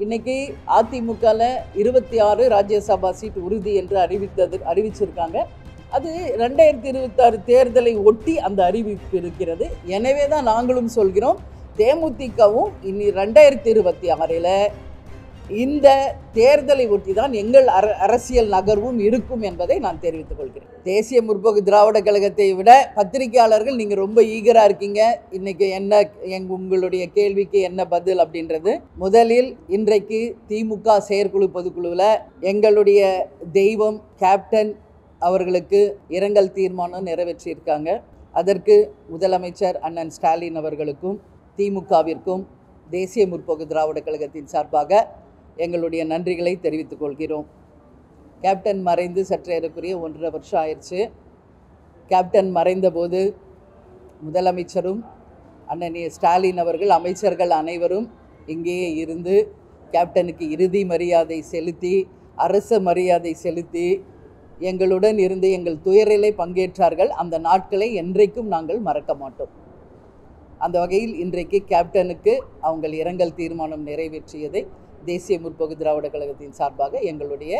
இன்னைக்கு அதிமுகவில் 26 ராஜ்யசபா சீட் உறுதி என்று அறிவிச்சிருக்காங்க. அது 2026 தேர்தலை ஒட்டி அந்த அறிவிப்பு இருக்கிறது. எனவே தான் நாங்களும் சொல்கிறோம், தேமுதிகவும் இனி 2026 இந்த தேர்தலை ஒட்டி தான் எங்கள் அரசியல் நகர்வும் இருக்கும் என்பதை நான் தெரிவித்துக் கொள்கிறேன். தேசிய முற்போக்கு திராவிட கழகத்தை விட பத்திரிகையாளர்கள் நீங்கள் ரொம்ப ஈகராக இருக்கீங்க. இன்னைக்கு என்ன உங்களுடைய கேள்விக்கு என்ன பதில் அப்படின்றது. முதலில் இன்றைக்கு திமுக செயற்குழு பொதுக்குழுவில் எங்களுடைய தெய்வம் கேப்டன் அவர்களுக்கு இரங்கல் தீர்மானம் நிறைவேற்றியிருக்காங்க. அதற்கு முதலமைச்சர் அண்ணன் ஸ்டாலின் அவர்களுக்கும் திமுகவிற்கும் தேசிய முற்போக்கு திராவிட கழகத்தின் சார்பாக எங்களுடைய நன்றிகளை தெரிவித்துக் கொள்கிறோம். கேப்டன் மறைந்து சற்றேறக்குரிய 1.5 வருஷம் ஆயிடுச்சு. கேப்டன் மறைந்தபோது முதலமைச்சரும் அண்ணன் ஸ்டாலின் அவர்கள், அமைச்சர்கள் அனைவரும் இங்கேயே இருந்து கேப்டனுக்கு இறுதி மரியாதை செலுத்தி, அரச மரியாதை செலுத்தி எங்களுடன் இருந்து எங்கள் துயரிலே பங்கேற்றார்கள். அந்த நாட்களை என்றைக்கும் நாங்கள் மறக்க மாட்டோம். அந்த வகையில் இன்றைக்கு கேப்டனுக்கு அவங்க இரங்கல் தீர்மானம் நிறைவேற்றியதை தேசிய முற்போக்கு திராவிட கழகத்தின் சார்பாக எங்களுடைய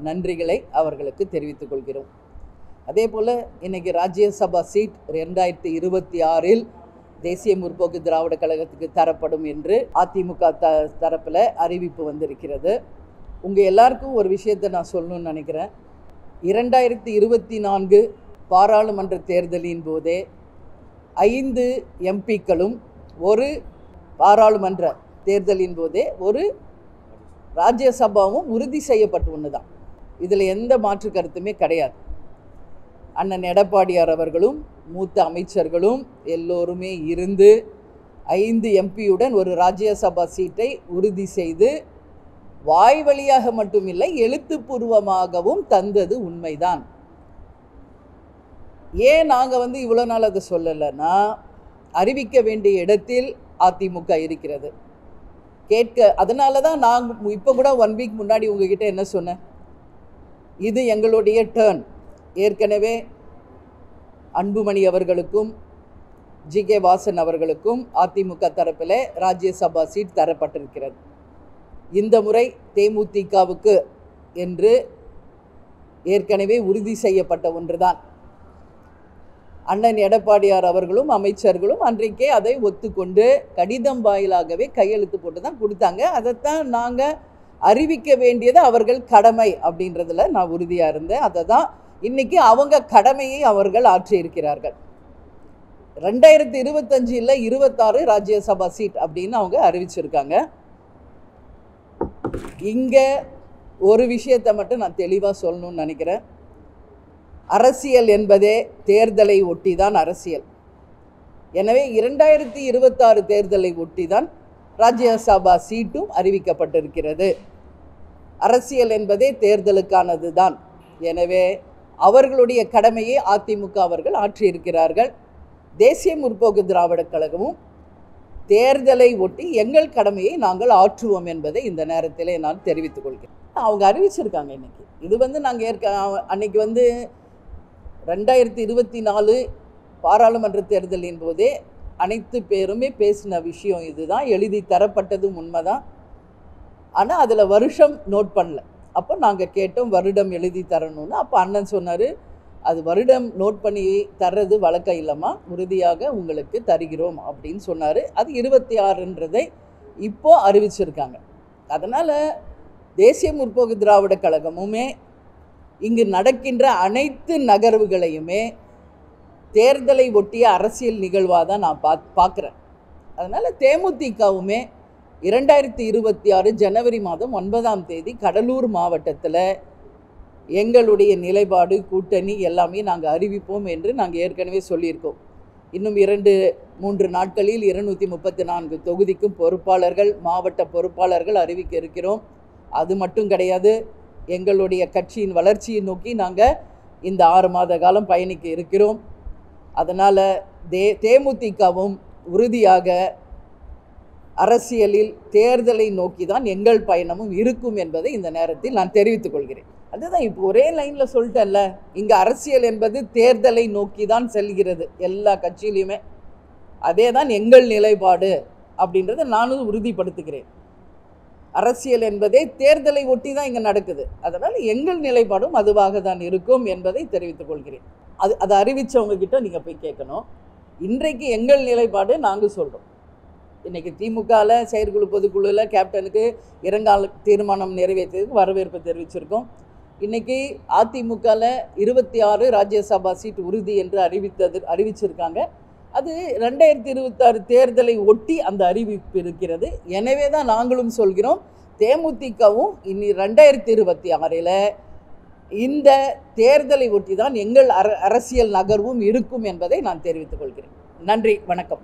நன்றிகளை அவர்களுக்கு தெரிவித்துக் கொள்கிறோம். அதே போல் இன்றைக்கி ராஜ்யசபா சீட் 2026 தேசிய முற்போக்கு திராவிட கழகத்துக்கு தரப்படும் என்று அதிமுக தரப்பில் அறிவிப்பு வந்திருக்கிறது. உங்கள் எல்லாருக்கும் ஒரு விஷயத்தை நான் சொல்லணும்னு நினைக்கிறேன். 2024 பாராளுமன்ற தேர்தலின் போதே 5 எம்பிக்களும் ஒரு பாராளுமன்ற தேர்தலின் போதே ஒரு ராஜ்யசபாவும் உறுதி செய்யப்பட்டு ஒன்று தான். இதில் எந்த மாற்று கருத்துமே கிடையாது. அண்ணன் எடப்பாடியார் அவர்களும் மூத்த அமைச்சர்களும் எல்லோருமே இருந்து 5 எம்பியுடன் ஒரு ராஜ்யசபா சீட்டை உறுதி செய்து வாய் வழியாக மட்டுமில்லை எழுத்துப்பூர்வமாகவும் தந்தது உண்மைதான். ஏன் நாங்கள் இவ்வளோ நாள் அதை சொல்லலைன்னா, அறிவிக்க வேண்டிய இடத்தில் அதிமுக இருக்கிறது. அதனால தான் நாங்கள் இப்போ கூட 1 வீக் முன்னாடி உங்ககிட்ட என்ன சொன்னேன், இது எங்களுடைய டர்ன். ஏற்கனவே அன்புமணி அவர்களுக்கும் ஜி.கே. வாசன் அவர்களுக்கும் அதிமுக தரப்பில் ராஜ்யசபா சீட் தரப்பட்டிருக்கிறது. இந்த முறை தேமுதிகவுக்கு என்று ஏற்கனவே உறுதி செய்யப்பட்ட ஒன்றுதான். அண்ணன் எடப்பாடியார் அவர்களும் அமைச்சர்களும் அன்றைக்கே அதை ஒத்துக்கொண்டு கடிதம் வாயிலாகவே கையெழுத்து போட்டு தான் கொடுத்தாங்க. அதைத்தான் நாங்கள் அறிவிக்க வேண்டியது அவர்கள் கடமை அப்படின்றதுல நான் உறுதியாக இருந்தேன். அதை தான் இன்றைக்கி அவங்க கடமையை அவர்கள் ஆற்றியிருக்கிறார்கள். 2025 26 ராஜ்யசபா சீட் அப்படின்னு அவங்க அறிவிச்சிருக்காங்க. இங்கே ஒரு விஷயத்தை மட்டும் நான் தெளிவாக சொல்லணும்னு நினைக்கிறேன். அரசியல் என்பதே தேர்தலை ஒட்டி தான் அரசியல். எனவே 2026 தேர்தலை ஒட்டி தான் ராஜ்யசபா சீட்டும் அறிவிக்கப்பட்டிருக்கிறது. அரசியல் என்பதே தேர்தலுக்கானது தான். எனவே அவர்களுடைய கடமையை அதிமுக அவர்கள் ஆற்றியிருக்கிறார்கள். தேசிய முற்போக்கு திராவிட கழகமும் தேர்தலை ஒட்டி எங்கள் கடமையை நாங்கள் ஆற்றுவோம் என்பதை இந்த நேரத்தில் நான் தெரிவித்துக் கொள்கிறேன். அவங்க அறிவிச்சிருக்காங்க. இன்னைக்கு இது நாங்கள் அன்னைக்கு 2024 பாராளுமன்ற தேர்தலின் போதே அனைத்து பேருமே பேசின விஷயம் இதுதான். எழுதி தரப்பட்டதும் உண்மைதான். ஆனால் அதில் வருஷம் நோட் பண்ணல. அப்போ நாங்கள் கேட்டோம் வருடம் எழுதி தரணும்னு. அப்போ அண்ணன் சொன்னார், அது வருடம் நோட் பண்ணி தர்றது வழக்கம் இல்லைம்மா, உறுதியாக உங்களுக்கு தருகிறோம் அப்படின்னு சொன்னார். அது 26ன்றதை இப்போ அறிவிச்சிருக்காங்க. அதனால் தேசிய முற்போக்கு திராவிட கழகமுமே இங்கு நடக்கின்ற அனைத்து நகர்வுகளையுமே தேர்தலை ஒட்டிய அரசியல் நிகழ்வாக தான் நான் பார்க்குறேன். அதனால் தேமுதிகவுமே 2026 ஜனவரி மாதம் 9ஆம் தேதி கடலூர் மாவட்டத்தில் எங்களுடைய நிலைப்பாடு கூட்டணி எல்லாமே நாங்கள் அறிவிப்போம் என்று நாங்கள் ஏற்கனவே சொல்லியிருக்கோம். இன்னும் 2-3 நாட்களில் 234 தொகுதிக்கும் பொறுப்பாளர்கள், மாவட்ட பொறுப்பாளர்கள் அறிவிக்க இருக்கிறோம். அது மட்டும் கிடையாது, எங்களுடைய கட்சியின் வளர்ச்சியை நோக்கி நாங்கள் இந்த 6 மாத காலம் பயணிக்க இருக்கிறோம். அதனால் தேமுதிகவும் உறுதியாக அரசியலில் தேர்தலை நோக்கி தான் எங்கள் பயணமும் இருக்கும் என்பதை இந்த நேரத்தில் நான் தெரிவித்துக் கொள்கிறேன். அதுதான் இப்போ ஒரே லைனில் சொல்லிட்டேன்ல, இங்கே அரசியல் என்பது தேர்தலை நோக்கி தான் செல்கிறது எல்லா கட்சியிலையுமே. அதே தான் எங்கள் நிலைப்பாடு அப்படின்றத நானும் உறுதிப்படுத்துகிறேன். அரசியல் என்பதே தேர்தலை ஒட்டி தான் இங்கே நடக்குது. அதனால் எங்கள் நிலைப்பாடும் அதுவாக தான் இருக்கும் என்பதை தெரிவித்துக் கொள்கிறேன். அதை அறிவித்தவங்க கிட்ட நீங்கள் போய் கேட்கணும். இன்றைக்கு எங்கள் நிலைப்பாடு நாங்கள் சொல்கிறோம். இன்றைக்கி திமுகவில் செயற்குழு பொதுக்குழுவில் கேப்டனுக்கு இரங்கால தீர்மானம் நிறைவேற்றதுக்கு வரவேற்பு தெரிவிச்சிருக்கோம். இன்றைக்கி அதிமுகவில் 26 ராஜ்யசபா சீட் உறுதி என்று அறிவிச்சிருக்காங்க. அது 2026 தேர்தலை ஒட்டி அந்த அறிவிப்பு இருக்கிறது. எனவே தான் நாங்களும் சொல்கிறோம், தேமுதிகவும் இனி 2026 இந்த தேர்தலை ஒட்டி தான் எங்கள் அரசியல் நகர்வும் இருக்கும் என்பதை நான் தெரிவித்துக் கொள்கிறேன். நன்றி, வணக்கம்.